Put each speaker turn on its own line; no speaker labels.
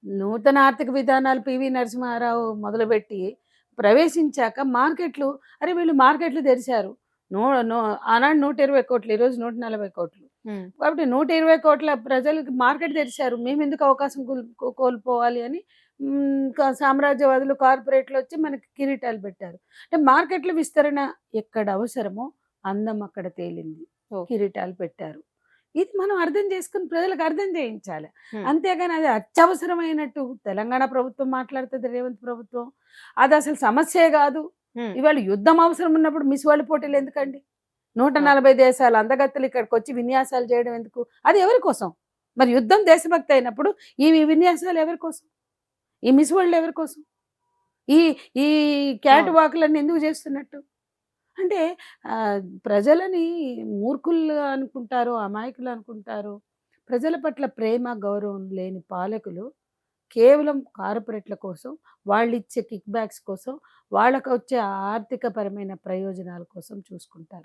నూతన ఆర్థిక విధానాలు పివి నరసింహారావు మొదలుపెట్టి ప్రవేశించాక మార్కెట్లు, అరే వీళ్ళు మార్కెట్లు తెరిచారు. నో నో ఆనాడు 120,00,00,000, ఈరోజు 140,00,00,000. కాబట్టి 120,00,00,000 ప్రజలకి మార్కెట్ తెరిచారు. మేమెందుకు అవకాశం కోల్పోవాలి అని సామ్రాజ్యవాదులు, కార్పొరేట్లు వచ్చి మనకి కిరీటాలు పెట్టారు. అంటే మార్కెట్ల విస్తరణ ఎక్కడ అవసరమో అందం అక్కడ తేలింది. కిరీటాలు పెట్టారు. ఇది మనం అర్థం చేసుకుని ప్రజలకు అర్థం చేయించాలి. అంతేగాని అది అత్యవసరమైనట్టు తెలంగాణ ప్రభుత్వం మాట్లాడుతుంది, రేవంత్ ప్రభుత్వం. అది అసలు సమస్యే కాదు. ఇవాళ యుద్ధం అవసరం ఉన్నప్పుడు మిస్ వరల్డ్ పోటీలు ఎందుకండి? 140 దేశాల అందగత్తెలు ఇక్కడికి వచ్చి విన్యాసాలు చేయడం ఎందుకు? అది ఎవరి కోసం? మరి యుద్ధం దేశభక్తి అయినప్పుడు ఈ విన్యాసాలు ఎవరి కోసం? ఈ మిస్ వరల్డ్ ఎవరి కోసం? ఈ ఈ క్యాట్ వాకులన్నీ ఎందుకు చేస్తున్నట్టు? అంటే ప్రజలని మూర్ఖులు అనుకుంటారు, అమాయకులు అనుకుంటారు. ప్రజల పట్ల ప్రేమ, గౌరవం లేని పాలకులు కేవలం కార్పొరేట్ల కోసం, వాళ్ళిచ్చే కిక్ బ్యాక్స్ కోసం, వాళ్ళకొచ్చే ఆర్థికపరమైన ప్రయోజనాల కోసం చూసుకుంటారు.